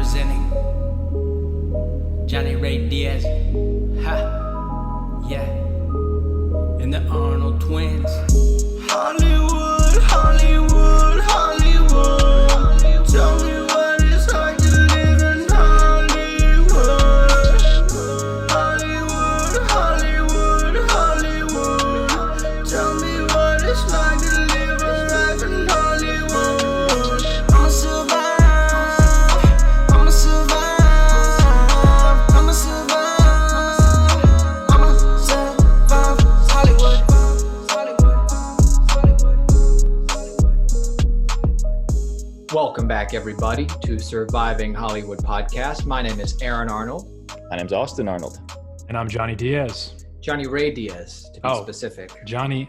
representing Johnny Ray Diaz, ha, yeah, and the Arnold twins. Hollywood, Hollywood, Hollywood, tell me what it's like to live in Hollywood. Hollywood, Hollywood, Hollywood, tell me what it's like to live a life in Hollywood. I'ma survive, I'ma survive, I'ma survive, I'ma survive Hollywood, Hollywood. Welcome back, everybody, to Surviving Hollywood podcast. My name is Aaron Arnold. My name's Austin Arnold. And I'm Johnny Diaz. Johnny Ray Diaz, to be specific. Johnny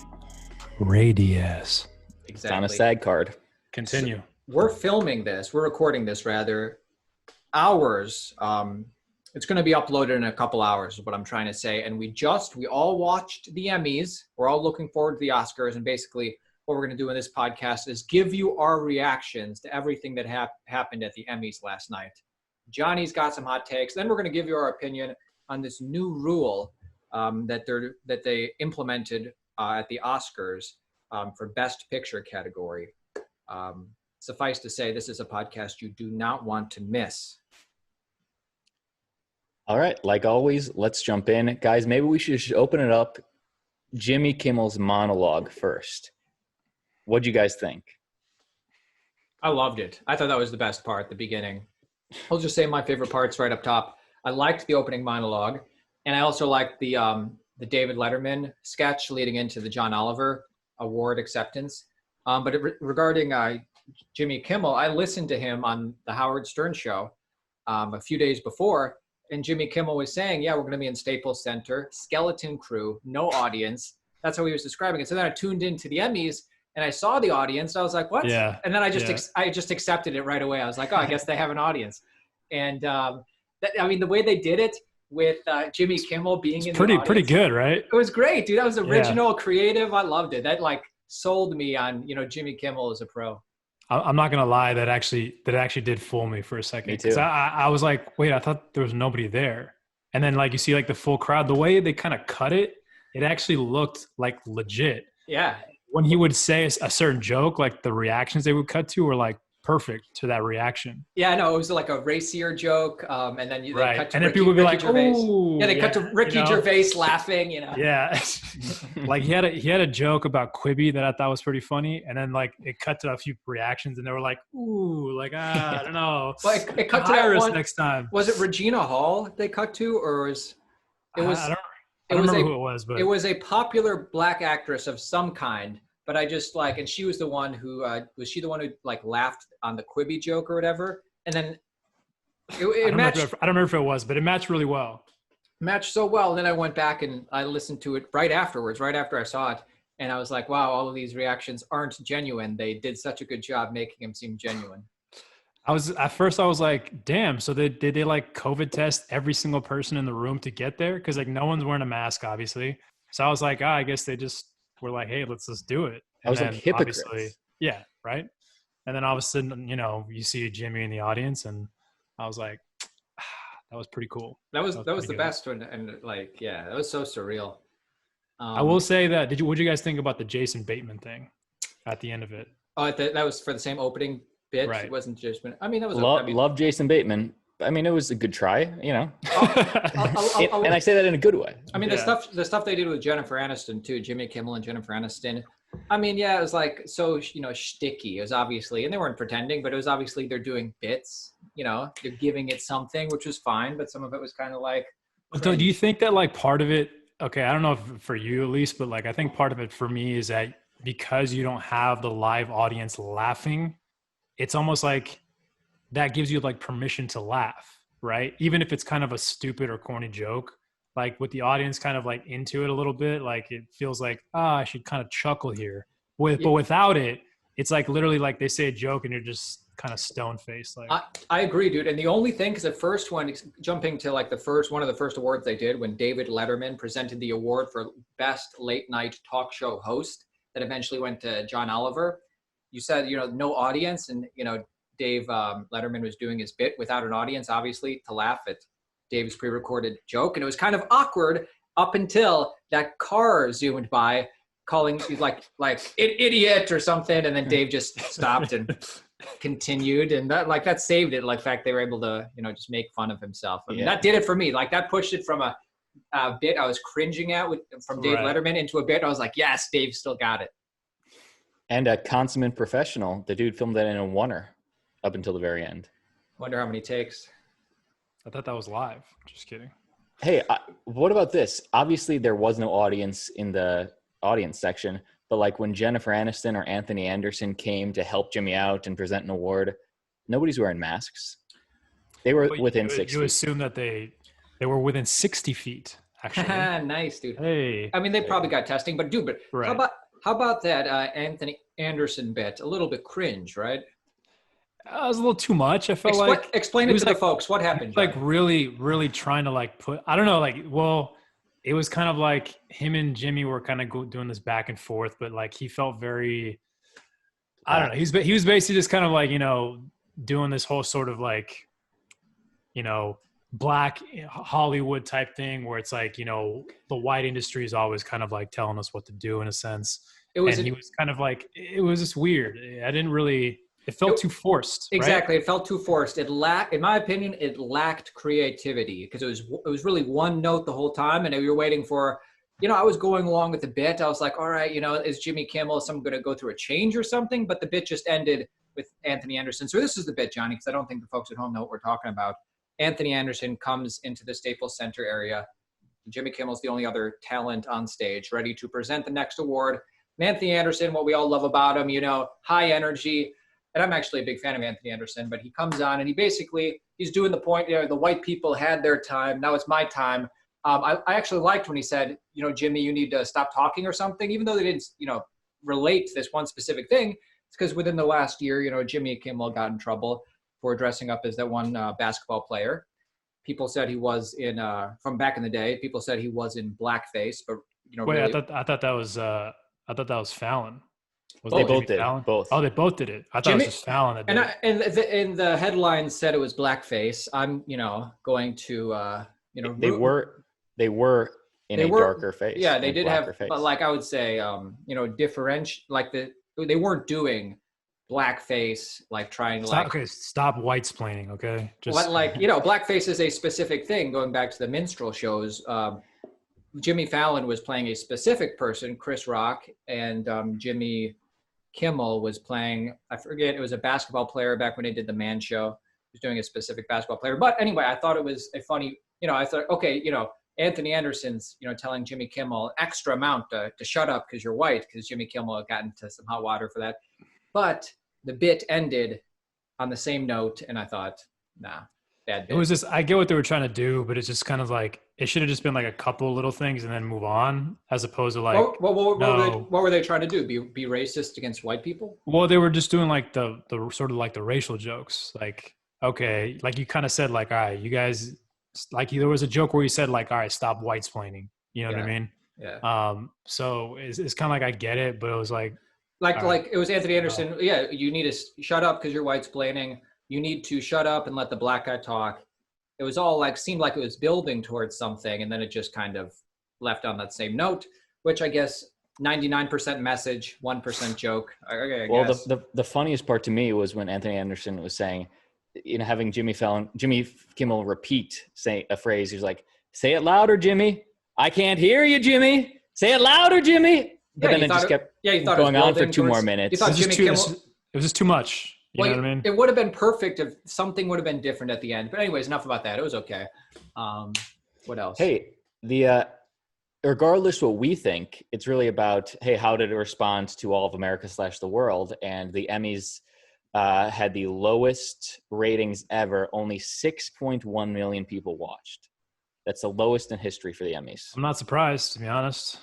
Ray Diaz. Exactly. On a SAG card. Continue. So we're filming this. We're recording this, rather. Hours. It's going to be uploaded in a couple hours, is what I'm trying to say. And we all watched the Emmys. We're all looking forward to the Oscars. And basically, what we're going to do in this podcast is give you our reactions to everything that happened at the Emmys last night. Johnny's got some hot takes. Then we're going to give you our opinion on this new rule that they implemented at the Oscars for Best Picture category. Suffice to say, this is a podcast you do not want to miss. All right. Like always, let's jump in. Guys, maybe we should open it up. Jimmy Kimmel's monologue first. What'd you guys think? I loved it. I thought that was the best part, the beginning. I'll just say my favorite parts right up top. I liked the opening monologue, and I also liked the David Letterman sketch leading into the John Oliver Award acceptance. Regarding Jimmy Kimmel, I listened to him on the Howard Stern show a few days before, and Jimmy Kimmel was saying, yeah, we're going to be in Staples Center, skeleton crew, no audience. That's how he was describing it. So then I tuned into the Emmys, and I saw the audience. I was like, what? Yeah. And then I just accepted it right away. I was like, oh, I guess they have an audience. And the way they did it with Jimmy Kimmel being in the audience, pretty good, right? It was great, dude. That was original, creative. I loved it. That sold me on, Jimmy Kimmel as a pro. I'm not gonna lie, that actually did fool me for a second. Me too. 'Cause I was like, wait, I thought there was nobody there. And then you see the full crowd, the way they kind of cut it, it actually looked like legit. Yeah. When he would say a certain joke, the reactions they would cut to were perfect to that reaction. Yeah, no, it was like a racier joke, and then they cut to people would be like, Gervais. "Ooh!" Yeah, they cut to Ricky Gervais laughing. Yeah, he had a joke about Quibi that I thought was pretty funny, and then it cut to a few reactions, and they were like, "Ooh, I don't know." Well, it cut to that one next time. Was it Regina Hall they cut to, or was it was? I don't remember who it was, but it was a popular black actress of some kind. But I just and she was the one who was she the one who laughed on the Quibi joke or whatever, and then it matched. I don't remember if it was, but it matched really well. Matched so well, and then I went back and I listened to it right afterwards, right after I saw it, and I was like, wow, all of these reactions aren't genuine. They did such a good job making them seem genuine. At first I was like, damn, so did they COVID test every single person in the room to get there? Because no one's wearing a mask, obviously. So I was like, I guess they just were like, hey, let's just do it. I was hypocrites. Yeah, right? And then all of a sudden, you see Jimmy in the audience, and I was like, that was pretty cool. That was the best one, and that was so surreal. I will say that, what did you guys think about the Jason Bateman thing at the end of it? Oh, that was for the same opening bit? Right. It wasn't just, that was love Jason Bateman. It was a good try, and I say that in a good way. The stuff they did with Jennifer Aniston too, Jimmy Kimmel and Jennifer Aniston. It was so shticky. It was obviously, and they weren't pretending, but it was obviously they're doing bits. They're giving it something, which was fine, but some of it was kind of So do you think that part of it? Okay, I don't know if for you at least, but I think part of it for me is that because you don't have the live audience laughing, it's almost that gives you permission to laugh, right? Even if it's kind of a stupid or corny joke, with the audience kind of into it a little bit, it feels I should kind of chuckle here. But without it, it's literally they say a joke and you're just kind of stone faced. I agree, dude. And the only thing, because the first one, jumping to one of the first awards they did when David Letterman presented the award for best late night talk show host that eventually went to John Oliver. You said, no audience, and Dave Letterman was doing his bit without an audience, obviously, to laugh at Dave's pre-recorded joke. And it was kind of awkward up until that car zoomed by calling you like idiot or something. And then Dave just stopped and continued. And that saved it. Like, fact, they were able to, just make fun of himself. I mean, that did it for me. Like, that pushed it from a bit I was cringing at from Dave Letterman into a bit I was like, yes, Dave still got it. And a consummate professional. The dude filmed that in a oneer up until the very end. Wonder how many takes. I thought that was live. Just kidding. Hey, what about this? Obviously, there was no audience in the audience section, but like when Jennifer Aniston or Anthony Anderson came to help Jimmy out and present an award, nobody's wearing masks. They were within 6 feet. You assume that they were within 60 feet, actually. Nice, dude. Hey. I mean, they probably got testing, but how about that Anthony Anderson bit? A little bit cringe, right? It was a little too much. I felt explain it to the folks. What happened? Like really, really trying to like put. I don't know. Like, well, it was kind of like him and Jimmy were kind of doing this back and forth, but like he felt very. I don't know. He was basically just kind of like doing this whole sort of like, Black Hollywood type thing where it's like the white industry is always kind of like telling us what to do in a sense. He was kind of like, it was just weird. It felt too forced. Exactly. Right? It felt too forced. In my opinion, it lacked creativity because it was really one note the whole time. And we were waiting for, I was going along with the bit. I was like, all right, is Jimmy Kimmel, is someone going to go through a change or something? But the bit just ended with Anthony Anderson. So this is the bit, Johnny, because I don't think the folks at home know what we're talking about. Anthony Anderson comes into the Staples Center area. Jimmy Kimmel's the only other talent on stage, ready to present the next award. And Anthony Anderson, what we all love about him, high energy. And I'm actually a big fan of Anthony Anderson, but he comes on and he's doing the point, the white people had their time. Now it's my time. I actually liked when he said, Jimmy, you need to stop talking or something, even though they didn't, relate to this one specific thing. It's because within the last year, Jimmy Kimmel got in trouble for dressing up as that one basketball player. People said he was in, from back in the day, people said he was in blackface, but Wait, really, I thought that was Fallon. They both did. Fallon? Both. Oh, they both did it. I thought it was just Fallon that did it. And the headline said it was blackface. I'm, going to, They were in a darker face. Yeah, they did have, face. but like I would say, they weren't doing blackface, like trying to stop white-splaining, okay? Just blackface is a specific thing. Going back to the minstrel shows, Jimmy Fallon was playing a specific person, Chris Rock, and Jimmy Kimmel was playing, I forget, it was a basketball player back when they did the Man Show. He was doing a specific basketball player. But anyway, I thought it was a funny, I thought, okay, Anthony Anderson's, telling Jimmy Kimmel extra amount to shut up because you're white, because Jimmy Kimmel got into some hot water for that. But the bit ended on the same note, and I thought, nah, bad bit. It was just, I get what they were trying to do, but it's just kind of like, it should have just been like a couple little things and then move on, as opposed to like, what were they trying to do? Be racist against white people? Well, they were just doing like the sort of like the racial jokes. Like, okay, like you kind of said like, all right, you guys, like there was a joke where you said like, all right, stop white-splaining. You know what I mean? Yeah. So it's kind of like, I get it, but it was like it was Anthony Anderson. Yeah, you need to shut up because you're white-splaining. You need to shut up and let the black guy talk. It was all like, seemed like it was building towards something, and then it just kind of left on that same note, which I guess 99% message, 1% joke. I guess. The funniest part to me was when Anthony Anderson was saying, having Jimmy Kimmel say a phrase. He was like, "Say it louder, Jimmy. I can't hear you, Jimmy. Say it louder, Jimmy." But then it just kept going on for 2 more minutes. You thought it was just too much. You know what I mean? It would have been perfect if something would have been different at the end. But anyways, enough about that. It was okay. What else? Hey, regardless what we think, it's really about, hey, how did it respond to all of America / the world? And the Emmys had the lowest ratings ever. Only 6.1 million people watched. That's the lowest in history for the Emmys. I'm not surprised, to be honest.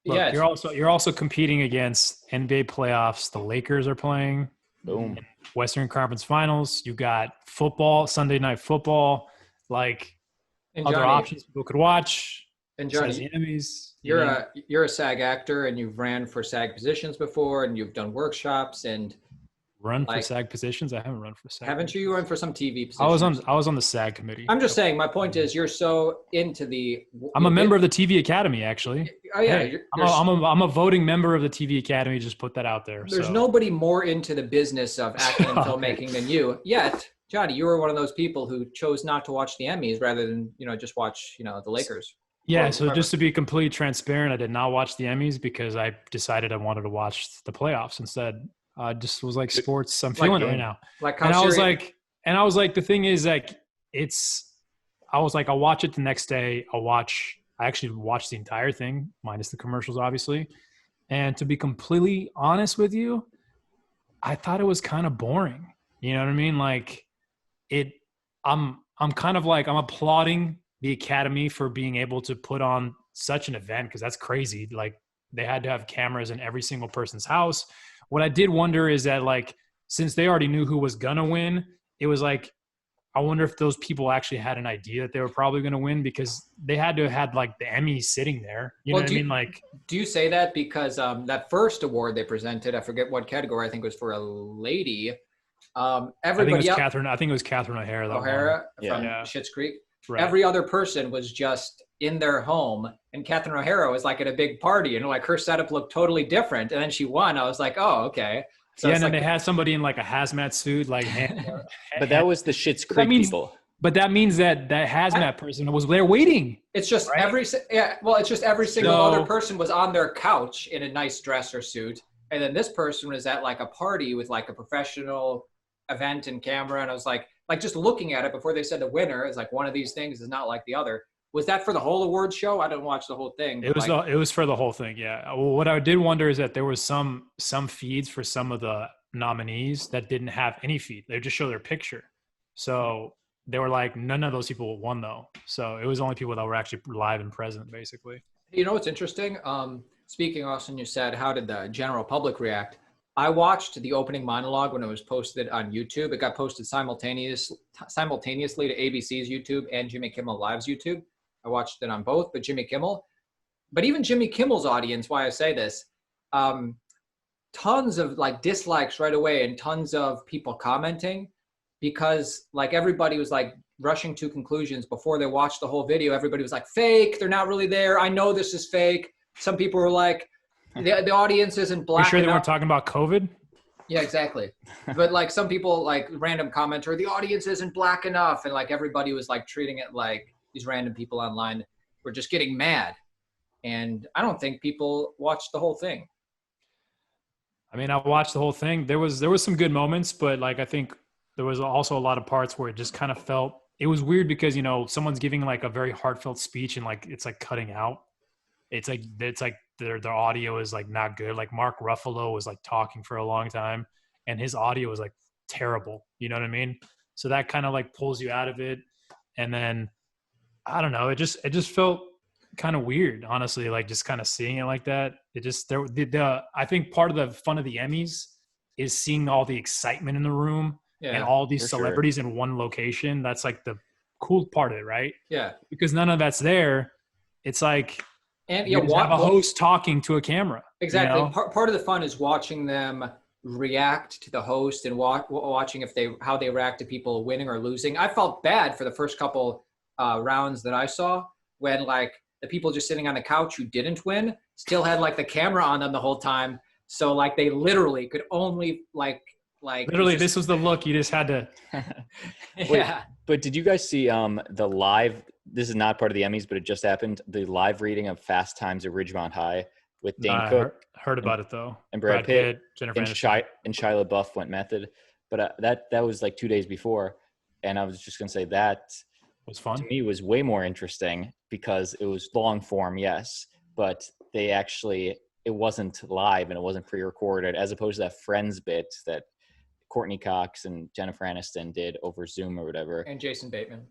Look, yeah, you're also competing against NBA playoffs. The Lakers are playing. Boom. Western Conference Finals. You got football, Sunday Night Football, like other options people could watch. And Johnny, the Emmys. You're a SAG actor, and you've ran for SAG positions before, and you've done workshops, and Run for Like, SAG positions? I haven't run for SAG. haven't you? You run for some TV position. I was on the SAG committee. I'm just saying. My point is, you're so into the. I'm a member of the TV Academy, actually. Oh yeah, Hey, I'm a voting member of the TV Academy. Just put that out there. There's so. nobody more into the business of acting and Okay. filmmaking than you. Yet, Johnny, you were one of those people who chose not to watch the Emmys rather than just watch the Lakers. Yeah, Or so whatever. just to be completely transparent, I did not watch the Emmys because I decided I wanted to watch the playoffs instead. Just was like sports. I'm feeling it right now. Like how And I was serious- like, the thing is, like, I'll watch it the next day. I actually watched the entire thing, minus the commercials, obviously. And to be completely honest with you, I thought it was kind of boring. You know what I mean? Like I'm kind of like, I'm applauding the Academy for being able to put on such an event, because that's crazy. Like, they had to have cameras in every single person's house. What I did wonder is that, like, since they already knew who was gonna win, it was like, I wonder if those people actually had an idea that they were probably gonna win, because they had to have had like the Emmys sitting there. You know what I mean? Like, do you say that because that first award they presented, I forget what category, I think it was for a lady. Everybody else, I think it was Catherine O'Hara. That O'Hara Yeah. from Yeah. Schitt's Creek. Right. Every other person was just in their home, and Catherine O'Hara was like at a big party, and like her setup looked totally different. And then she won. I was like, oh, okay. So yeah, it's and then like, they had somebody in like a hazmat suit, like. But that was the Schitt's That Creek means- people. But that means that hazmat person was there waiting. it's just right? every single So- other person was on their couch in a nice dress or suit, and then this person was at like a party with like a professional event and camera, and I was like just looking at it before they said the winner is like, one of these things is not like the other. Was that for the whole award show? I didn't watch the whole thing. It was it was for the whole thing. Yeah. Well, what I did wonder is that there was some feeds for some of the nominees that didn't have any feed. They just show their picture. So they were like, none of those people won though. So it was only people that were actually live and present, basically. You know what's interesting? Speaking, Austin, you said, how did the general public react? I watched the opening monologue when it was posted on YouTube. It got posted simultaneously to ABC's YouTube and Jimmy Kimmel Live's YouTube. I watched it on both, but even Jimmy Kimmel's audience, why I say this, tons of like dislikes right away and tons of people commenting, because like everybody was like rushing to conclusions before they watched the whole video. Everybody was like, fake, they're not really there. I know this is fake. Some people were like, the audience isn't black You sure they enough. weren't talking about COVID? Yeah, exactly. But like some people, like random commenter, the audience isn't black enough. And like everybody was like treating it like these random people online were just getting mad. And I don't think people watched the whole thing. I mean, I watched the whole thing. There was some good moments, but like, I think there was also a lot of parts where it just kind of felt, it was weird because, someone's giving like a very heartfelt speech and like, it's like cutting out. It's like their audio is like not good. Like Mark Ruffalo was like talking for a long time and his audio was like terrible. You know what I mean? So that kind of like pulls you out of it. And then I don't know, it just felt kind of weird, honestly, like just kind of seeing it like that. It just, I think part of the fun of the Emmys is seeing all the excitement in the room and all these for sure. celebrities in one location. That's like the cool part of it, right? Yeah. Because none of that's there. It's like, And you just have a host talking to a camera. Exactly. You know? Part of the fun is watching them react to the host and watching how they react to people winning or losing. I felt bad for the first couple rounds that I saw when like the people just sitting on the couch who didn't win still had like the camera on them the whole time. So like they literally could only like literally this was the look you just had to. yeah. But did you guys see the live? This is not part of the Emmys, but it just happened. The live reading of Fast Times at Ridgemont High with Dane I Cook heard about it though. and Brad Pitt, Jennifer and Aniston. Shia LaBeouf went method. But that was like 2 days before, and I was just gonna say that Was fun. to me was way more interesting because it was long form, yes, but it wasn't live and it wasn't pre-recorded, as opposed to that Friends bit that Courtney Cox and Jennifer Aniston did over Zoom or whatever. And Jason Bateman.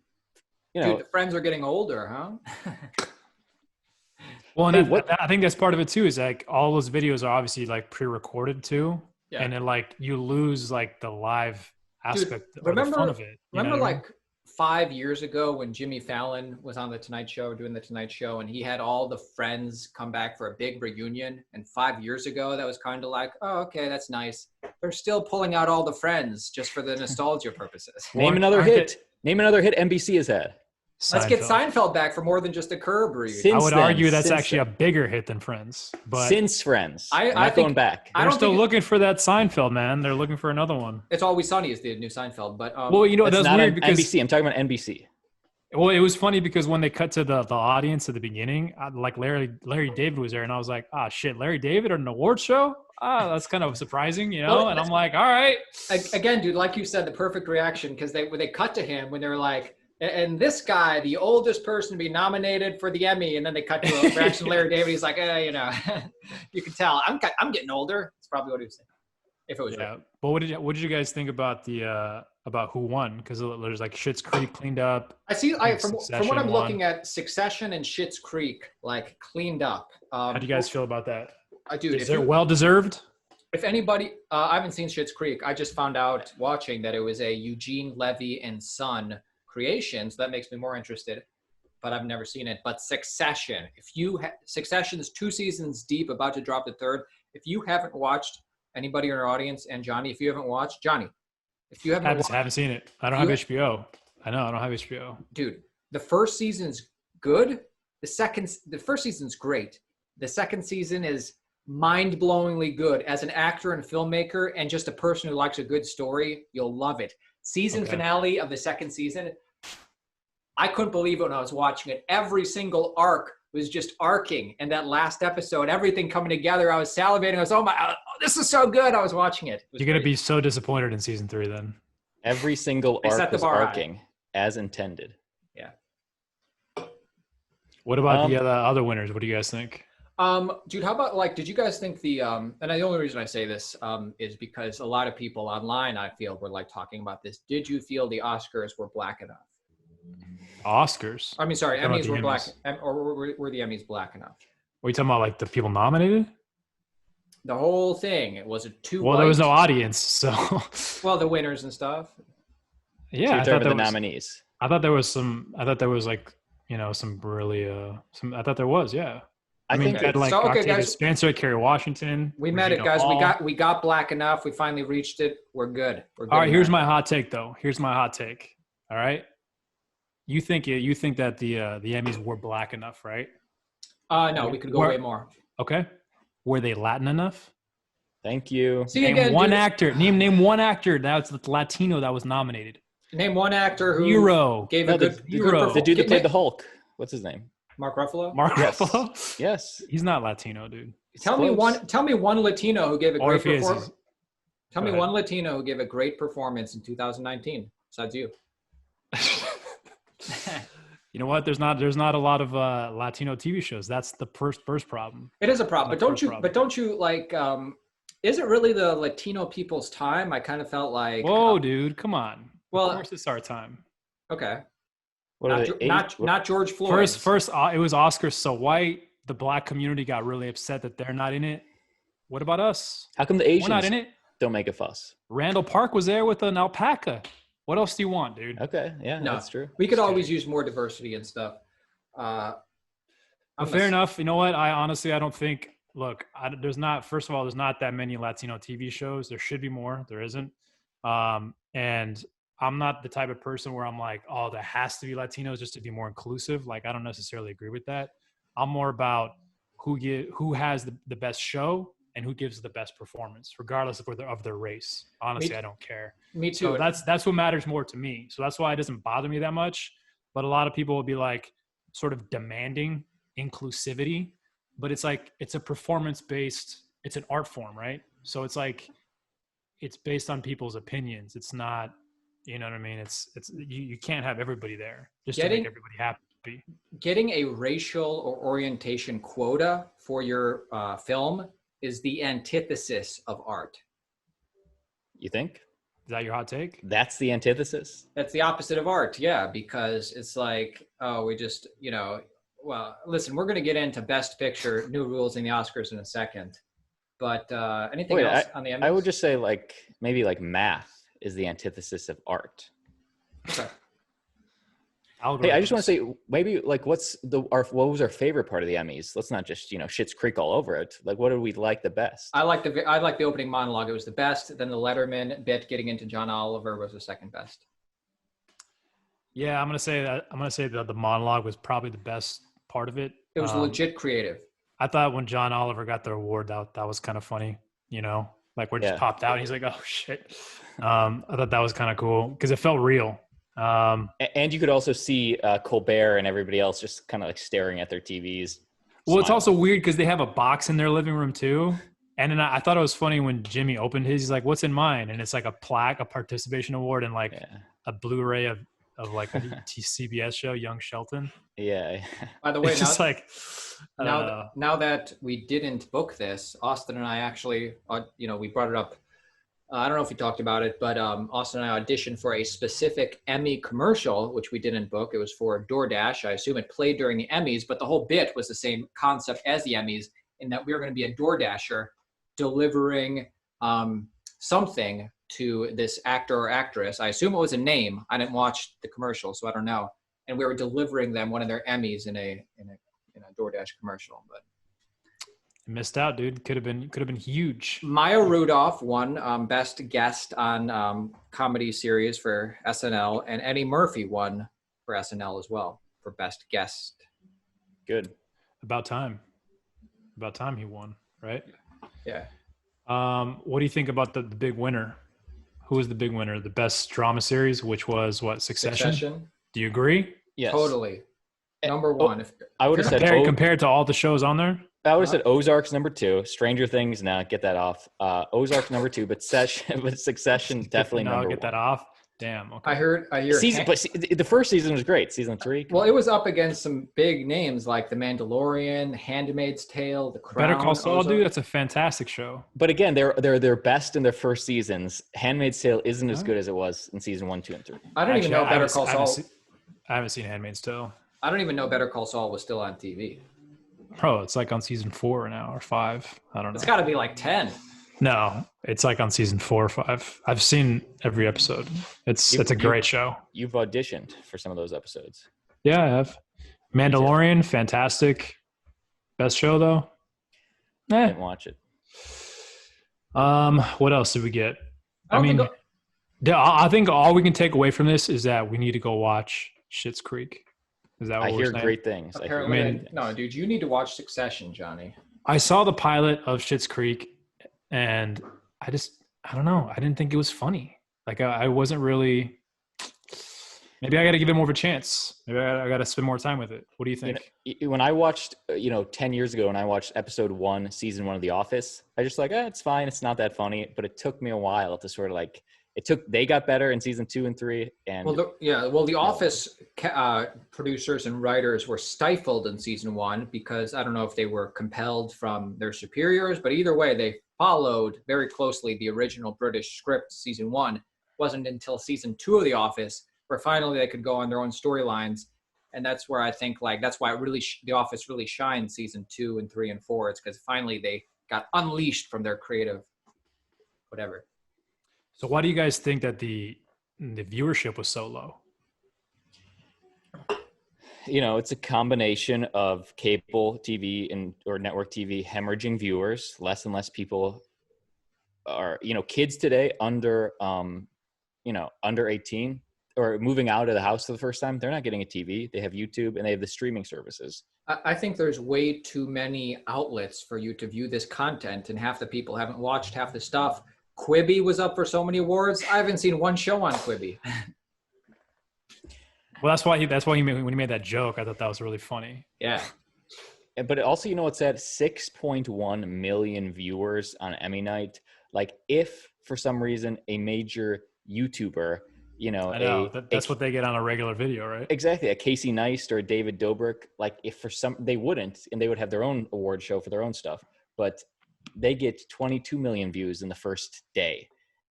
You know, Dude, the friends are getting older, huh? Well, and Hey, I think that's part of it too. Is like all those videos are obviously like pre-recorded too, Yeah. and then like you lose like the live aspect or the remember- fun of it. You know Remember what I mean? like 5 years ago when Jimmy Fallon was on the Tonight Show, doing the Tonight Show, and he had all the friends come back for a big reunion. And 5 years ago, that was kind of like, oh, okay, that's nice. They're still pulling out all the friends just for the nostalgia purposes. Name another hit. Name another hit NBC has had. Let's get Seinfeld back for more than just a Curb reunion. Since I would then, argue that's since actually then. a bigger hit than Friends. But Since Friends. I not think- going back. I they're don't still think looking for that Seinfeld, man. They're looking for another one. It's Always Sunny is the new Seinfeld, but Well, you know, That's that's not weird on because NBC. I'm talking about NBC. well, it was funny because when they cut to the audience at the beginning, like Larry David was there, and I was like, ah, shit, Larry David at an award show? Ah, that's kind of surprising, you know? Well, and I'm like, all right. again, dude, like you said, the perfect reaction, because when they cut to him when they're like, and this guy, the oldest person to be nominated for the Emmy, and then they cut to a reaction to Larry David. He's like, you know, you can tell I'm getting older. That's probably what he was saying. If it was Yeah. real. But what did you guys think about the about who won? Because there's like Schitt's Creek cleaned up. I see. From what Succession I'm won. looking at, Succession and Schitt's Creek like cleaned up. How do you guys feel about that? Dude, Is it well deserved? if anybody, I haven't seen Schitt's Creek. I just found out watching that it was a Eugene Levy and Son creation, so that makes me more interested. But I've never seen it. But Succession, Succession's 2 seasons deep, about to drop the 3rd. If you haven't watched, anybody in our audience, and Johnny, if you haven't watched, if you haven't watched, Haven't seen it. I don't have HBO. I know I don't have HBO. dude, the first season's good. The first season's great. The second season is mind-blowingly good. As an actor and filmmaker and just a person who likes a good story, you'll love it. Season finale of the second season, I couldn't believe it when I was watching it. Every single arc was just arcing. And that last episode, everything coming together, I was salivating. I was, oh, this is so good. I was watching it. You're going to be so disappointed in season 3 then. Every single They set arc the was bar high. arcing as intended. Yeah. What about the other winners? What do you guys think? Dude, how about did you guys think and the only reason I say this is because a lot of people online, I feel, were talking about this. Did you feel the Oscars were black enough? Oscars? I mean, sorry, Talking about Emmys the were black, Emmys. or were the Emmys black enough? Are you talking about the people nominated? The whole thing, it was too Well, there was no audience, so. Well, the winners and stuff. Yeah, So I you're thought talking there about the was, nominees. I thought there was some some really I thought there was, yeah. I mean, think you had So, okay, Octavia guys. Spencer, Kerry Washington. We met it, Regina guys. Hall. We got black enough. We finally reached it. We're good. All right, here's my hot take though. All right. You think that the Emmys were black enough, right? No, we could go way more. Okay. Were they Latin enough? Thank you. See Name again, one dude, actor. Name one actor that's Latino that was nominated. name one actor who Zero. gave No, a good, Zero. The dude that played the Hulk. What's his name? Mark Ruffalo. Mark Yes. Ruffalo. Yes. He's not Latino, dude. Tell me one Latino who gave a Or great if he is, performance. Tell me Go ahead. one Latino who gave a great performance in 2019 besides you. You know what? There's not a lot of Latino TV shows. That's the first problem. It is a problem, That's but the don't you is it really the Latino people's time? I kind of felt like Whoa, dude, come on. well- of course it's our time. okay, What are not they, not George Floyd. First, it was Oscars so white. The black community got really upset that they're not in it. What about us? How come the Asians We're not in it. don't make a fuss? Randall Park was there with an alpaca. What else do you want, dude? Okay. Yeah, No. that's true. We could Just always kidding. use more diversity and stuff. But fair enough. You know what? I don't think. Look, there's not that many Latino TV shows. There should be more. There isn't. And I'm not the type of person where I'm like, oh, there has to be Latinos just to be more inclusive. Like, I don't necessarily agree with that. I'm more about who has the best show and who gives the best performance, regardless of their race. Honestly, I don't care. Me too. So that's what matters more to me. So that's why it doesn't bother me that much. But a lot of people will be like sort of demanding inclusivity, but it's like it's a performance-based, it's an art form, right? So it's like it's based on people's opinions. It's not, you know what I mean? It's you can't have everybody there just to make everybody happy. Getting a racial or orientation quota for your film is the antithesis of art. You think? Is that your hot take? That's the antithesis? That's the opposite of art, yeah, because it's like, oh, we just, well, listen, we're going to get into Best Picture, new rules in the Oscars in a second. But anything else on the Emmys? I would just say maybe math is the antithesis of art. Okay. Hey, I just want to Algorithms. say maybe like what was our favorite part of the Emmys? Let's not just Schitt's Creek all over it. Like what did we like the best? I like the opening monologue. It was the best. Then the Letterman bit getting into John Oliver was the second best. Yeah, I'm gonna say that the monologue was probably the best part of it. It was legit creative. I thought when John Oliver got the award, that was kind of funny. Like where it just Yeah. popped out. And he's like, "Oh shit!" I thought that was kind of cool because it felt real. And you could also see Colbert and everybody else just kind of like staring at their TVs. Well, it's smiling. also weird because they have a box in their living room too. And then I thought it was funny when Jimmy opened his. He's like, "What's in mine?" And it's like a plaque, a participation award, and like a Blu-ray of like a CBS show, Young Shelton. Yeah. By the way, It's just like now that we didn't book this, Austin and I actually, we brought it up. I don't know if we talked about it, but Austin and I auditioned for a specific Emmy commercial, which we didn't book. It was for DoorDash. I assume it played during the Emmys, but the whole bit was the same concept as the Emmys in that we were going to be a DoorDasher delivering something to this actor or actress. I assume it was a name. I didn't watch the commercial, so I don't know. And we were delivering them one of their Emmys in a DoorDash commercial, but missed out, dude. Could have been huge. Maya Rudolph won Best Guest on Comedy Series for SNL, and Eddie Murphy won for SNL as well for Best Guest. Good. About time he won, right? Yeah. What do you think about the big winner? Who was the big winner? The Best Drama Series, which was what? Succession? Do you agree? Yes. Totally. Number one. I would have said compared to all the shows on there. I would have said Ozark's number 2. Stranger Things, nah, get that off. Ozark's number 2, but Succession definitely number 1. Get that off. Damn. Okay. I hear. The first season was great. Season 3. Well, it was up against some big names like The Mandalorian, Handmaid's Tale, The Crown. Better Call Saul, Ozark. dude. That's a fantastic show. But again, they're their best in their first seasons. Handmaid's Tale isn't as good as it was in season 1, 2, and 3. I don't even know Better Call Saul. I haven't seen Handmaid's Tale. I don't even know Better Call Saul was still on TV. Bro, it's like on season 4 now or 5. I don't know. It's got to be like 10. No, it's like on season 4 or 5. I've seen every episode. It's a great show. You've auditioned for some of those episodes. Yeah, I have. Mandalorian, fantastic. Best show though. Didn't watch it. What else did we get? I think all we can take away from this is that we need to go watch Schitt's Creek. Is that what I we're hear saying? great things. Apparently, no, dude, you need to watch Succession, Johnny. I saw the pilot of Schitt's Creek, and I don't know. I didn't think it was funny. Like I wasn't really. Maybe I got to give it more of a chance. Maybe I got to spend more time with it. What do you think? When I watched, 10 years ago, when I watched episode 1, season 1 of The Office, I just like, it's fine. It's not that funny. But it took me a while to sort of like. They got better in season 2 and 3. And The Office producers and writers were stifled in season 1 because I don't know if they were compelled from their superiors, but either way, they followed very closely the original British script. Season 1 wasn't until season 2 of The Office where finally they could go on their own storylines, and that's where I think that's why The Office really shined season 2 and 3 and 4. It's because finally they got unleashed from their creative whatever. So why do you guys think that the viewership was so low? It's a combination of cable TV or network TV hemorrhaging viewers. Less and less people are, kids today under 18 or moving out of the house for the first time. They're not getting a TV. They have YouTube and they have the streaming services. I think there's way too many outlets for you to view this content, and half the people haven't watched half the stuff. Quibi was up for so many awards. I haven't seen one show on Quibi. Well, that's why he made, when he made that joke, I thought that was really funny. Yeah. But also, what's that? 6.1 million viewers on Emmy night. Like, if for some reason a major YouTuber, I know that's what they get on a regular video, right? Exactly, a Casey Neistat or a David Dobrik. Like, if for some they wouldn't, and they would have their own award show for their own stuff, but they get 22 million views in the first day.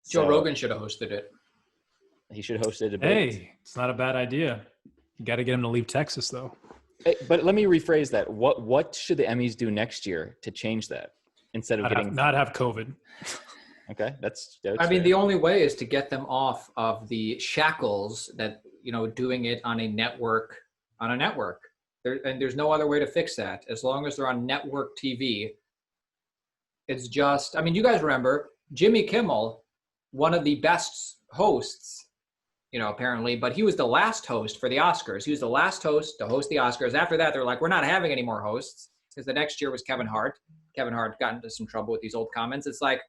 Joe Rogan should have hosted it. He should have hosted a debate. Hey, it's not a bad idea. You got to get him to leave Texas, though. Hey, but let me rephrase that. What should the Emmys do next year to change that instead of not have COVID? Okay, that's I mean, the only way is to get them off of the shackles that doing it on a network, and there's no other way to fix that. As long as they're on network TV, it's just, I mean, you guys remember Jimmy Kimmel, one of the best hosts, apparently, but he was the last host for the Oscars. He was the last host to host the Oscars. After that, they're like, we're not having any more hosts, because the next year was Kevin Hart. Kevin Hart got into some trouble with these old comments. It's like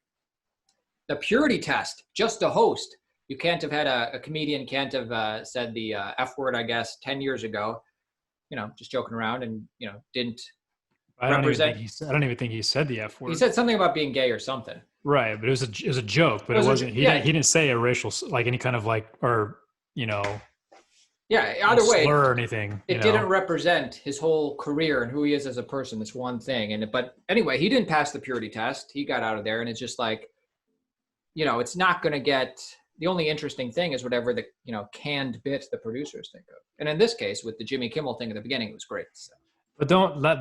the purity test, just to host. You can't have had a comedian can't have said the F word, I guess, 10 years ago, just joking around, and, didn't represent. I don't even think he said the F word. He said something about being gay or something. Right, but it was a joke, but it wasn't. He didn't say a racial, like any kind of Yeah, either way, slur or anything. It didn't represent his whole career and who he is as a person. This one thing, but anyway, he didn't pass the purity test. He got out of there, and it's just like, it's not going to get. The only interesting thing is whatever the canned bit the producers think of. And in this case, with the Jimmy Kimmel thing at the beginning, it was great. So. But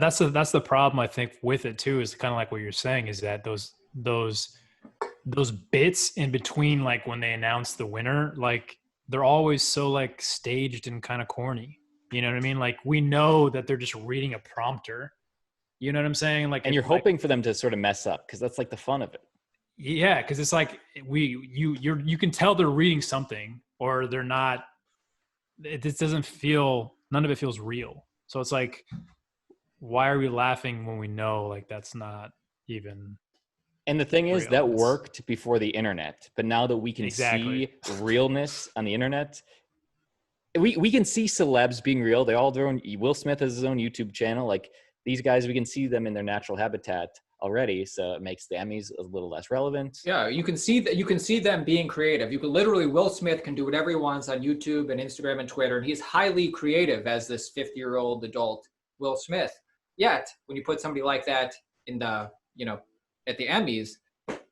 that's the problem I think with it too, is kind of like what you're saying, is that those bits in between, like when they announce the winner, like they're always so like staged and kind of corny. You know what I mean? Like we know that they're just reading a prompter. You know what I'm saying? Like, and you're hoping for them to sort of mess up, because that's like the fun of it. Yeah, because it's like you can tell they're reading something, or they're not. It doesn't feel, none of it feels real. So it's like, why are we laughing when we know like that's not even? And the thing is, real. that worked before the internet, but now that we can see realness on the internet, we can see celebs being real. They all have their own. Will Smith has his own YouTube channel. Like these guys, we can see them in their natural habitat already, so it makes the Emmys a little less relevant. Yeah, you can see that. You can see them being creative. You can literally, Will Smith can do whatever he wants on YouTube and Instagram and Twitter, and he's highly creative as this 50-year-old adult Will Smith. Yet, when you put somebody like that in the, at the Emmys,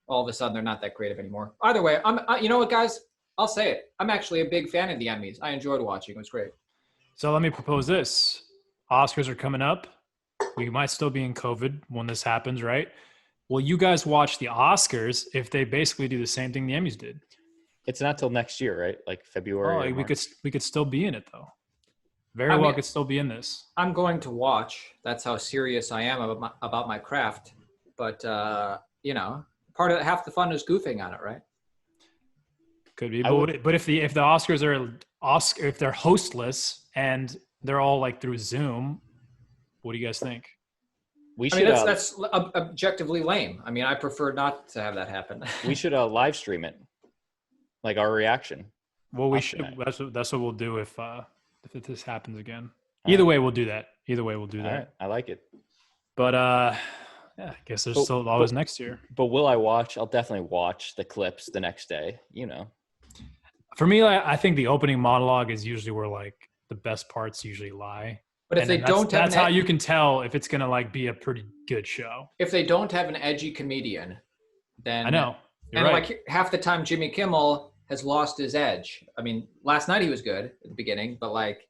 all of a sudden they're not that creative anymore. Either way, you know what, guys? I'll say it. I'm actually a big fan of the Emmys. I enjoyed watching. It was great. So let me propose this. Oscars are coming up. We might still be in COVID when this happens, right? Will you guys watch the Oscars if they basically do the same thing the Emmys did? It's not till next year, right? Like February. Oh, we could still be in it though. Very well could still be in this. I'm going to watch. That's how serious I am about my craft. But part of half the fun is goofing on it, right? Could be, but if the Oscars if they're hostless and they're all like through Zoom, what do you guys think? That's objectively lame. I mean, I prefer not to have that happen. We should live stream it, like our reaction. Well, we should. That's what we'll do if this happens again. Either way, we'll do that. Either way, we'll do that. Right. I like it. But yeah, I guess there's still always next year. But will I watch? I'll definitely watch the clips the next day. For me, I think the opening monologue is usually where like the best parts usually lie. But if they don't have, that's how you can tell if it's gonna like be a pretty good show. If they don't have an edgy comedian, then I know. You're right. Like half the time, Jimmy Kimmel has lost his edge. I mean, last night he was good at the beginning, but like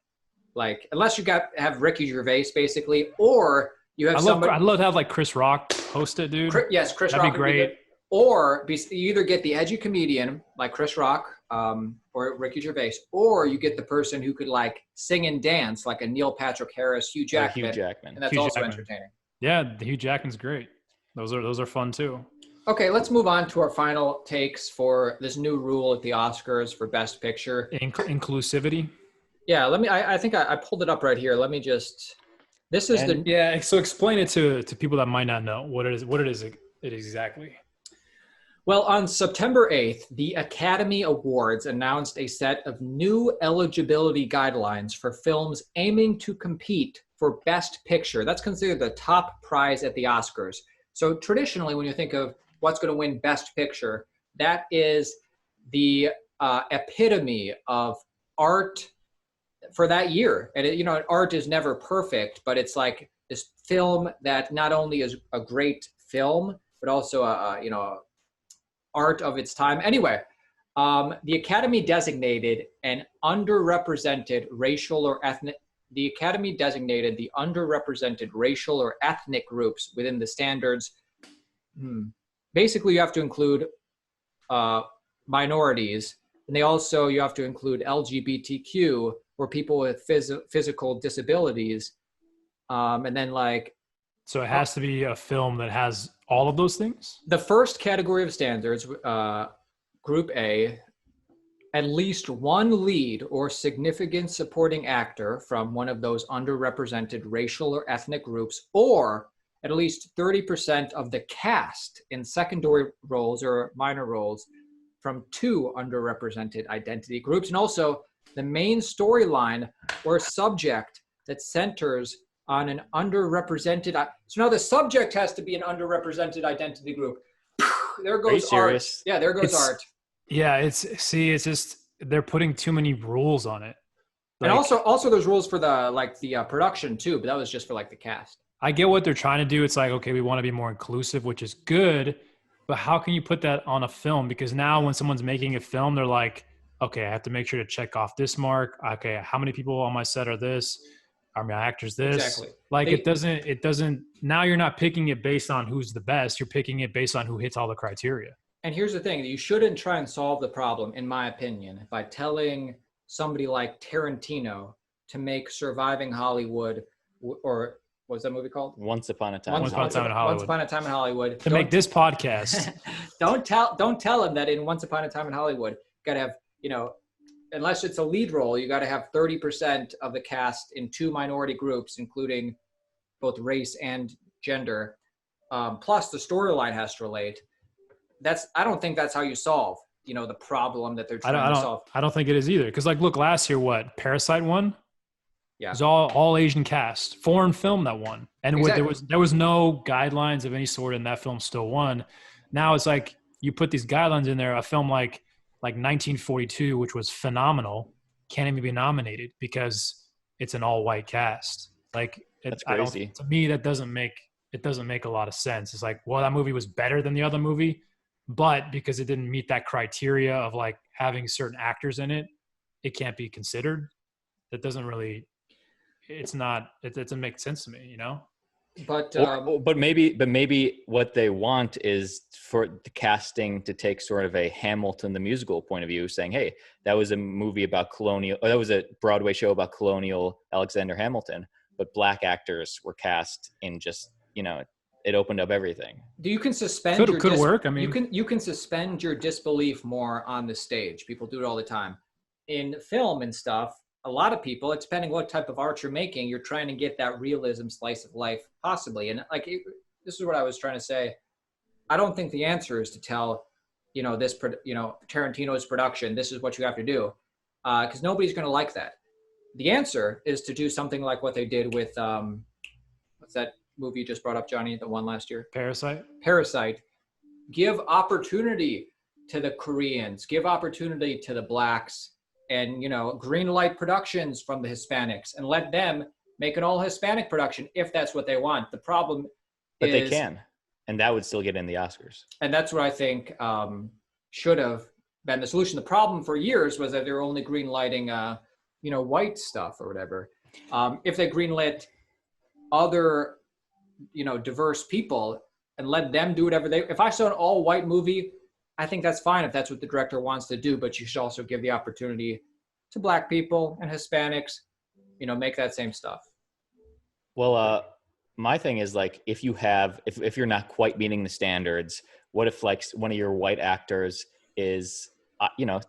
unless you have Ricky Gervais basically, or you have somebody. I'd love to have like Chris Rock host it, dude. Yes, Chris That'd Rock be great. Or you either get the edgy comedian like Chris Rock or Ricky Gervais, or you get the person who could like sing and dance like a Neil Patrick Harris, Hugh Jackman. And that's also entertaining. Yeah, the Hugh Jackman's great. Those are fun too. Okay, let's move on to our final takes for this new rule at the Oscars for Best Picture. Inclusivity. Yeah, I think I pulled it up right here. Let me just. So explain it to people that might not know what it is exactly. Well, on September 8th, the Academy Awards announced a set of new eligibility guidelines for films aiming to compete for Best Picture. That's considered the top prize at the Oscars. So traditionally, when you think of what's going to win Best Picture, that is the epitome of art for that year. And, art is never perfect, but it's like this film that not only is a great film, but also, art of its time. Anyway, the Academy designated the underrepresented racial or ethnic groups within the standards. Basically, you have to include minorities And you have to include LGBTQ, or people with physical disabilities. And then like, So it has to be a film that has all of those things? the first category of standards, Group A, at least one lead or significant supporting actor from one of those underrepresented racial or ethnic groups, or at least 30% of the cast in secondary roles or minor roles from two underrepresented identity groups. And also the main storyline or subject that centers on an underrepresented. So now the subject has to be an underrepresented identity group. There goes art. serious? Yeah, there goes art. Yeah, it's just they're putting too many rules on it. And also there's rules for the production too, but that was just for like the cast. I get what they're trying to do. It's like, okay, we want to be more inclusive, which is good, but how can you put that on a film? Because now when someone's making a film, they're like, okay, I have to make sure to check off this mark. Okay, how many people on my set are this? Are my actors this? Exactly. Like it doesn't, now you're not picking it based on who's the best. You're picking it based on who hits all the criteria. And here's the thing, you shouldn't try and solve the problem, in my opinion, by telling somebody like Tarantino to make Surviving Hollywood, or what's that movie called? Once Upon a Time. Once Upon a Time in Hollywood. Once Upon a Time in Hollywood. To make this podcast. Don't tell him that in Once Upon a Time in Hollywood, you gotta have, unless it's a lead role, you gotta have 30% of the cast in two minority groups, including both race and gender. Plus the storyline has to relate. I don't think that's how you solve, the problem that they're trying to solve. I don't think it is either. Because like, look, last year, Parasite won? Yeah. It was all Asian cast, foreign film that won. And Exactly. there was no guidelines of any sort, and that film still won. Now it's like you put these guidelines in there, a film like 1942, which was phenomenal, can't even be nominated because it's an all-white cast. Like, That's crazy. To me, that doesn't make a lot of sense. It's like, well, that movie was better than the other movie, but because it didn't meet that criteria of like having certain actors in it, it can't be considered. That doesn't really, it doesn't make sense to me, But But maybe what they want is for the casting to take sort of a Hamilton the musical point of view, saying, "Hey, that was a movie about that was a Broadway show about colonial Alexander Hamilton, but black actors were cast in just it opened up everything." you can suspend could work. I mean, you can suspend your disbelief more on the stage. People do it all the time. In film and stuff, a lot of people, it's depending what type of art you're making, you're trying to get that realism slice of life, possibly. And this is what I was trying to say. I don't think the answer is to tell, Tarantino's production, this is what you have to do, because nobody's going to like that. The answer is to do something like what they did with what's that movie you just brought up, Johnny, the one last year? Parasite. Give opportunity to the Koreans, give opportunity to the blacks, and green light productions from the Hispanics, and let them make an all Hispanic production if that's what they want. The problem But they can, and that would still get in the Oscars. And that's what I think should have been the solution. The problem for years was that they were only green lighting white stuff or whatever. If they greenlit other diverse people and let them do whatever if I saw an all white movie, I think that's fine if that's what the director wants to do, but you should also give the opportunity to black people and Hispanics, make that same stuff. Well, my thing is like, if you're not quite meeting the standards, what if like one of your white actors is,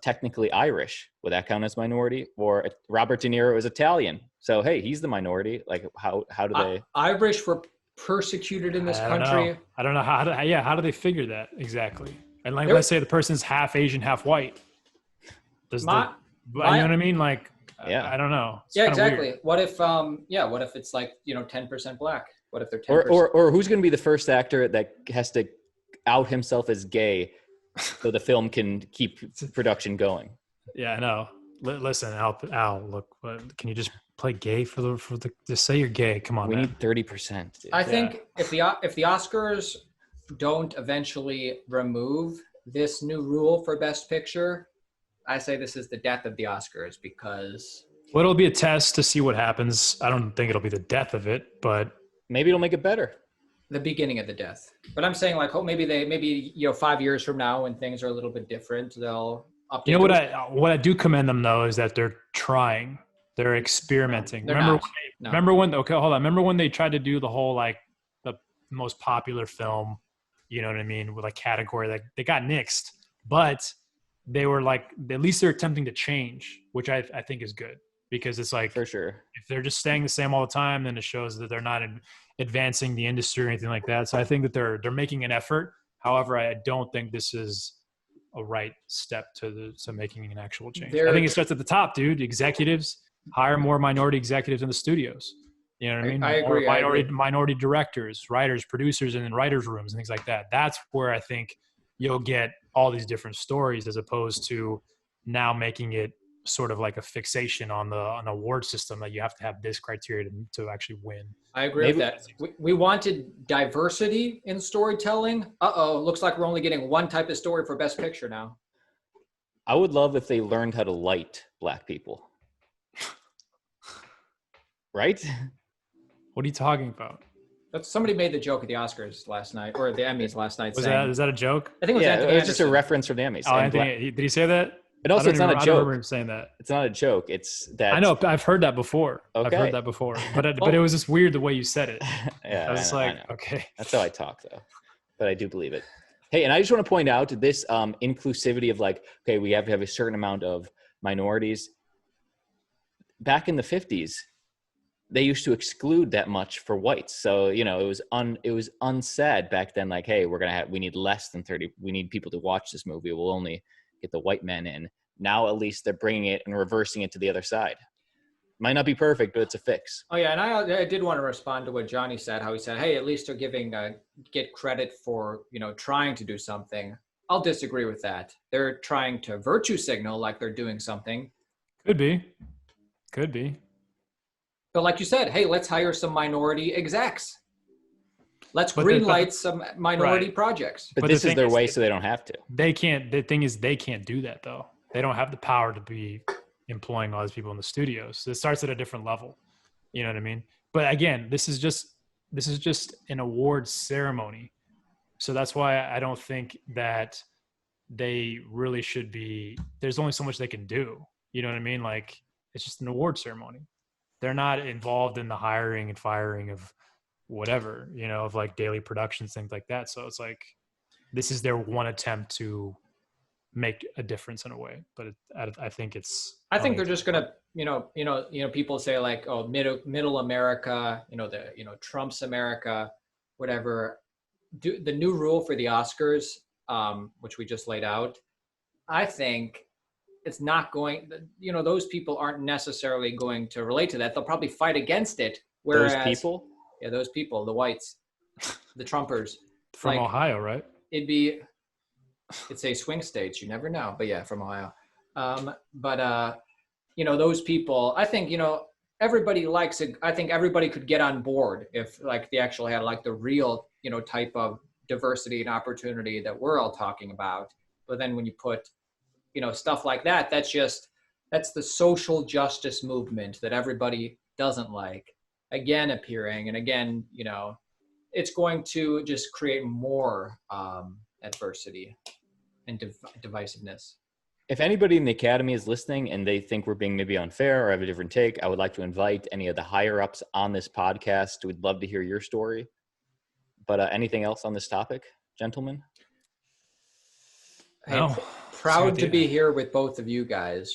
technically Irish? Would that count as minority? Or Robert De Niro is Italian, so hey, he's the minority. Like how do they? Irish were persecuted in this country. I don't know how do they figure that exactly? And like, let's say the person's half Asian, half white. You know what I mean? Like, yeah, I don't know. It's exactly. weird. What if, what if it's like, 10% black? What if they're 10%? Or who's going to be the first actor that has to out himself as gay so the film can keep production going? Yeah, I know. Listen, Al, look, can you just play gay for the just say you're gay? Come on, we man. need 30%. I think if the Oscars don't eventually remove this new rule for Best Picture, I say this is the death of the Oscars, because Well, it'll be a test to see what happens. I don't think it'll be the death of it, but maybe it'll make it better. the beginning of the death. But I'm saying, like, maybe 5 years from now, when things are a little bit different, they'll update. You know what I do commend them though is that they're trying. They're experimenting. They're remember not. when No. remember when okay, hold on. Remember when they tried to do the whole like the most popular film, you know what I mean, with a category that they got nixed, but they were like at least they're attempting to change, which I think is good because it's like For sure. if they're just staying the same all the time, then it shows that they're not advancing the industry or anything like that. So I think that they're making an effort. However, I don't think this is a right step to making an actual change. I think it starts at the top, dude. Executives hire more minority executives in the studios. You know what I mean? I agree. Minority directors, writers, producers, and in writers' rooms and things like that. That's where I think you'll get all these different stories as opposed to now making it sort of like a fixation on an award system that you have to have this criteria to actually win. I agree with that. We wanted diversity in storytelling. Looks like we're only getting one type of story for Best Picture now. I would love if they learned how to light black people. Right? What are you talking about? Somebody made the joke at the Oscars last night, or the Emmys last night. Is that a joke? I think it was Anthony it was just a Anderson. reference from the Emmys. Oh, Anthony, did he say that? And also, it's not a I don't joke. remember him saying that. It's not a joke. It's that. I know. I've heard that before. Okay. I've heard that before. But it was just weird the way you said it. Yeah, I was I know. okay. That's how I talk, though. But I do believe it. Hey, and I just want to point out this inclusivity of like, okay, we have to have a certain amount of minorities. Back in the 50s, they used to exclude that much for whites. So, you know, it was unsaid back then, like, hey, we need less than 30. We need people to watch this movie. We'll only get the white men in. Now, at least they're bringing it and reversing it to the other side. Might not be perfect, but it's a fix. Oh yeah, and I did want to respond to what Johnny said. How he said, "Hey, at least they're giving get credit for trying to do something." I'll disagree with that. They're trying to virtue signal like they're doing something. Could be. But like you said, hey, let's hire some minority execs. Let's greenlight some minority projects. But this is their way, so they don't have to. They can't. The thing is, they can't do that though. They don't have the power to be employing all these people in the studios. So it starts at a different level. You know what I mean? But again, this is just an awards ceremony. So that's why I don't think that they really should be. There's only so much they can do. You know what I mean? Like it's just an award ceremony. They're not involved in the hiring and firing of whatever, of like daily productions, things like that. So it's like, this is their one attempt to make a difference in a way. But I think they're just gonna, people say like, oh, middle America, Trump's America, whatever. The new rule for the Oscars, which we just laid out, I think it's not going, those people aren't necessarily going to relate to that. They'll probably fight against it. Whereas, those people? Yeah, those people, the whites, the Trumpers. From Ohio, right? It's a swing states. You never know. But yeah, from Ohio. Those people, I think, everybody likes it. I think everybody could get on board if like they actually had like the real, type of diversity and opportunity that we're all talking about. But then when you put, stuff like that, that's the social justice movement that everybody doesn't like again appearing. And again, it's going to just create more adversity and divisiveness. If anybody in the Academy is listening and they think we're being maybe unfair or have a different take, I would like to invite any of the higher ups on this podcast. We'd love to hear your story. But anything else on this topic, gentlemen? Hey, proud to be here with both of you guys.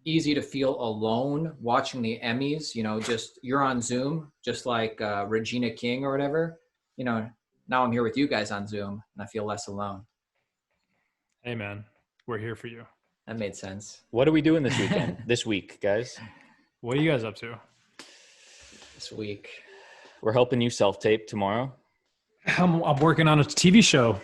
Easy to feel alone watching the Emmys, just you're on Zoom, just like Regina King or whatever. Now I'm here with you guys on Zoom and I feel less alone. Hey man, we're here for you. That made sense. What are we doing this weekend? This week, guys? What are you guys up to? This week. We're helping you self-tape tomorrow. I'm working on a TV show.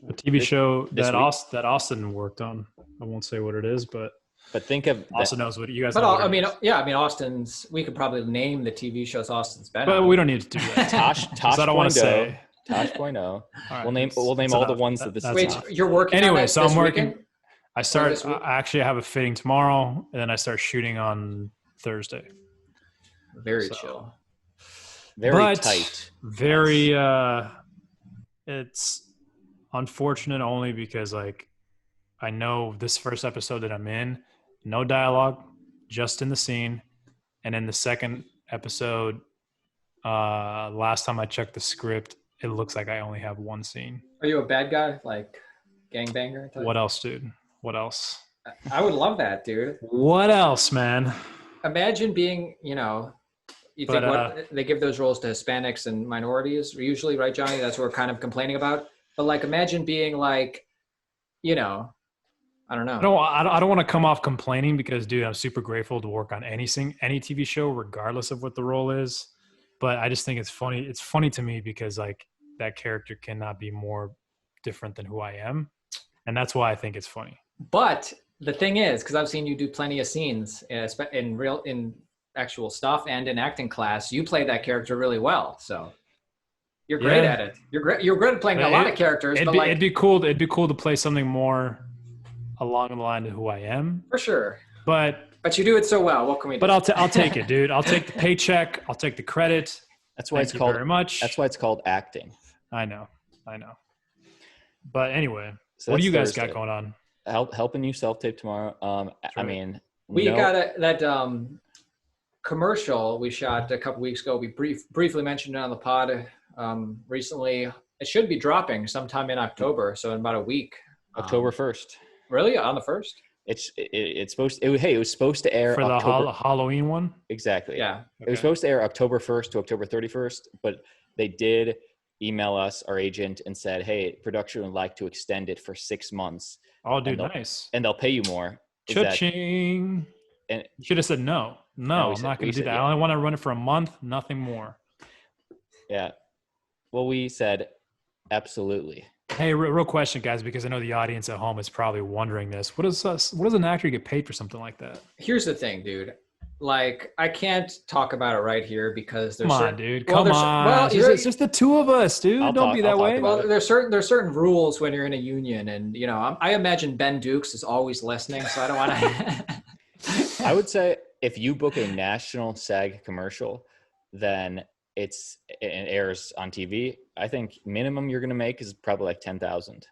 A TV show that Austin worked on. I won't say what it is, but think of Austin knows what you guys. But Austin's. We could probably name the TV shows Austin's been. But we don't need to do that. Tosh. I don't want to say. Tosh.0. Right, we'll name all the ones that this is. Wait, you're working. Anyway, on it so I'm working. Weekend? I actually have a fitting tomorrow, and then I start shooting on Thursday. Very chill. Very tight. Very. It's unfortunate only because like I know this first episode that I'm in, no dialogue, just in the scene. And in the second episode, last time I checked the script, it looks like I only have one scene. Are you a bad guy, like gangbanger type? What else, dude? What else? I would love that, dude. What else, man? Imagine being, you know, you think what they give those roles to Hispanics and minorities usually, right, Johnny? That's what we're kind of complaining about. But like, imagine being like, you know, I don't know. I don't want to come off complaining because, dude, I'm super grateful to work on any TV show, regardless of what the role is. But I just think it's funny. It's funny to me because like that character cannot be more different than who I am, and that's why I think it's funny. But the thing is, because I've seen you do plenty of scenes in actual stuff and in acting class, you play that character really well. So you're great at it. You're great. You're great at playing a lot of characters. It'd be cool to play something more along the line of who I am. For sure. But you do it so well. What can we do? But I'll take it, dude. I'll take the paycheck. I'll take the credit. That's why it's called very much. That's why it's called acting. I know. But anyway, So what do you guys Thursday. got going on? Helping you self-tape tomorrow. I mean, we got that commercial we shot a couple weeks ago. We briefly mentioned it on the pod recently. It should be dropping sometime in October, so in about a week. October 1st. Really? On the 1st? It's supposed. It was supposed to air For October, the Halloween one. exactly. Yeah. It was supposed to air October 1st to October 31st, but they did email us, our agent, and said, "Hey, production would like to extend it for 6 months, Oh, dude, they'll- nice. and they'll pay you more." Is that- Cha-ching. and You should have said no. No, we I'm said- not going we to do said that. yeah. I only want to run it for a month, nothing more. yeah, well, we said absolutely. Hey, real question, guys, because I know the audience at home is probably wondering this. What does an actor get paid for something like that? Here's the thing, dude. Like, I can't talk about it right here because there's Come on, certain, dude. well, Come there's- on. well, It's just the two of us, dude. Don't be that I'll talk way. about well, there's certain rules when you're in a union, and you know, I imagine Ben Dukes is always listening, so I don't want to. I would say if you book a national SAG commercial, then it airs on TV. I think minimum you're going to make is probably like 10,000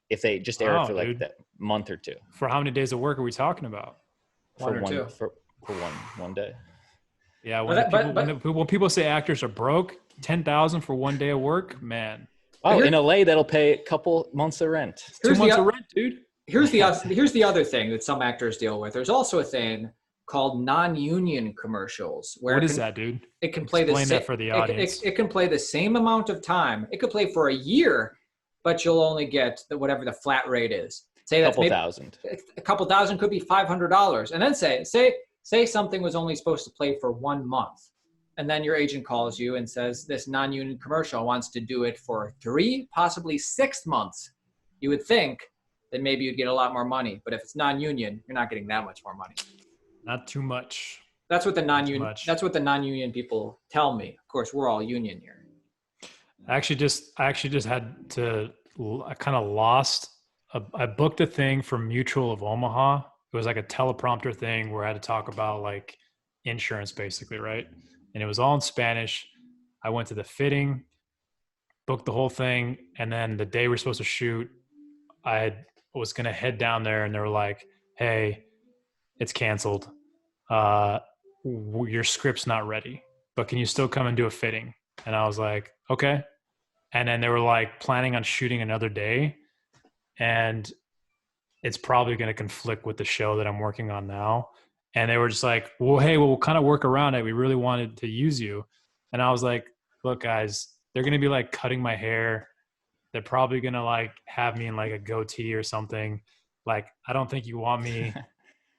if they just air Wow, it for like dude. that month or two. For how many days of work are we talking about? One or two. For one day. Yeah, But when people say actors are broke, 10,000 for 1 day of work, man. Oh, here- in LA, that'll pay a couple months of rent. 2 Here's the months o- of rent, dude. Here's the other thing that some actors deal with. There's also a thing called non-union commercials where What is that, dude? it can play the Explain same that for the audience. It can play the same amount of time. It could play for a year, but you'll only get whatever the flat rate is. Say that's Couple maybe thousand. a couple thousand, could be $500, and then say something was only supposed to play for 1 month, and then your agent calls you and says this non-union commercial wants to do it for 3, possibly 6 months. You would think that maybe you'd get a lot more money, but if it's non-union, you're not getting that much more money. Not too much. That's what the non-union. much. That's what the non-union people tell me. Of course, we're all union here. I actually just had to, I kind of lost. I booked a thing for Mutual of Omaha. It was like a teleprompter thing where I had to talk about like insurance basically, right? And it was all in Spanish. I went to the fitting, booked the whole thing. And then the day we're supposed to shoot, I was going to head down there and they were like, "Hey, it's canceled. Your script's not ready, but can you still come and do a fitting?" And I was like, "Okay." And then they were like planning on shooting another day, and it's probably going to conflict with the show that I'm working on now. And they were just like, "Well, hey, we'll kind of work around it. We really wanted to use you." And I was like, "Look, guys, they're going to be like cutting my hair. They're probably going to like have me in like a goatee or something. Like, I don't think you want me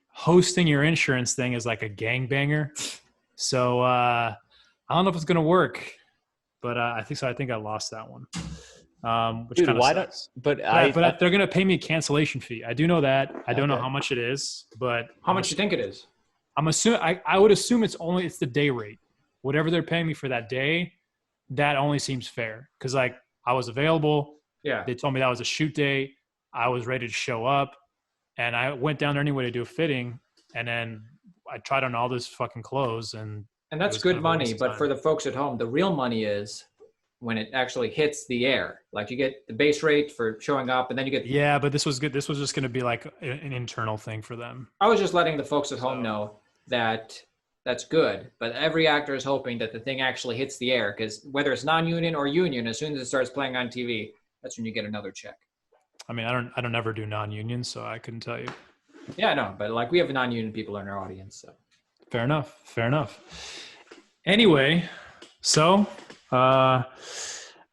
hosting your insurance thing as like a gangbanger. So I don't know if it's going to work, but I think I lost that one. Which Dude, kind of why sucks. don't? But But they're going to pay me a cancellation fee. I do know that. I don't know Okay. how much it is, but How much do you think it is? I'm assuming I would assume it's the day rate. Whatever they're paying me for that day, that only seems fair. Because like I was available. Yeah. They told me that was a shoot day. I was ready to show up, and I went down there anyway to do a fitting. And then I tried on all this fucking clothes, and And that's It was good kind of a waste money, of but time. for the folks at home, the real money is when it actually hits the air. Like you get the base rate for showing up, and then you get. Yeah, but this was good. This was just going to be like an internal thing for them. I was just letting the folks at home know that that's good, but every actor is hoping that the thing actually hits the air, because whether it's non-union or union, as soon as it starts playing on TV, that's when you get another check. I mean, I don't ever do non-union, so I couldn't tell you. Yeah, no, but like we have non-union people in our audience, so. Fair enough. Fair enough. Anyway, so I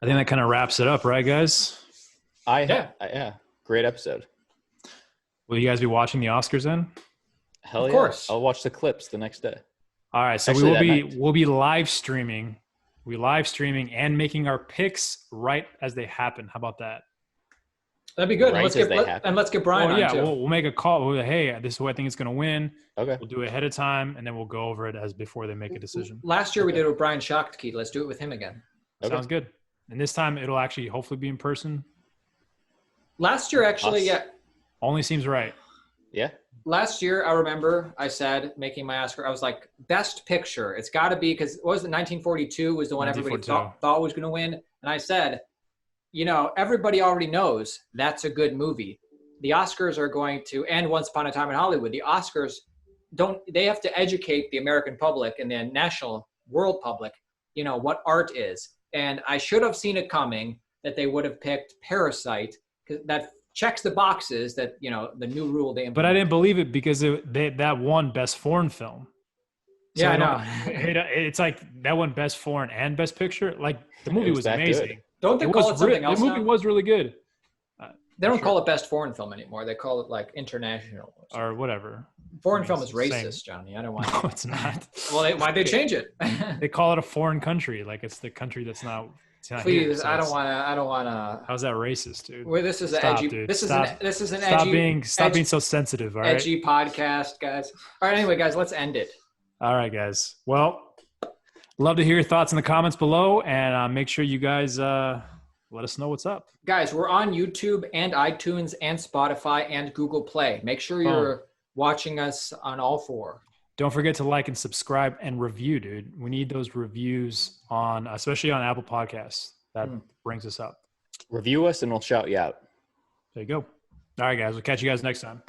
think that kind of wraps it up, right, guys? Yeah. Great episode. Will you guys be watching the Oscars then? Hell Of yeah. course. I'll watch the clips the next day. All right, so Actually, we'll be live streaming. We'll be live streaming and making our picks right as they happen. How about that? That'd be good. Right And let's get Brian on too. We'll make a call. Hey, this is who I think is going to win. Okay. We'll do it ahead of time, and then we'll go over it as before they make a decision. Last year we did it with Brian Schachtkey. Let's do it with him again. Okay. Sounds good. And this time it'll actually hopefully be in person. Last year, actually, yeah. Only seems right. Yeah. Last year, I remember I said, making my Oscar, I was like, best picture. It's got to be, because what was it, 1942 was the one everybody 1942. thought was going to win. And I said, you know, everybody already knows that's a good movie. The Oscars are going to, and Once Upon a Time in Hollywood, the Oscars they have to educate the American public and the national world public, you know, what art is. And I should have seen it coming that they would have picked Parasite, because that checks the boxes that, you know, the new rule they implemented. But I didn't believe it because that won Best Foreign Film. So yeah, I know. It's like that won Best Foreign and Best Picture. Like the movie was that amazing. good. Don't they call it something else The movie now? was really good. They don't call it best foreign film anymore. They call it like international. Or whatever. Foreign I mean, film it's is the same. racist, Johnny. I don't want. No, it's not. Well, why'd they change it? They call it a foreign country. Like it's the country that's not. It's not here, Please, so I it's- don't want to. How's that racist, dude? Well, this is an Stop, edgy. dude. This Stop. is an Stop edgy. being so sensitive. All right. Edgy podcast, guys. All right. Anyway, guys, let's end it. All right, guys. Well, love to hear your thoughts in the comments below, and make sure you guys let us know what's up. Guys, we're on YouTube and iTunes and Spotify and Google Play. Make sure you're watching us on all four. Don't forget to like and subscribe and review, dude. We need those reviews on, especially on Apple Podcasts. That brings us up. Review us and we'll shout you out. There you go. All right, guys. We'll catch you guys next time.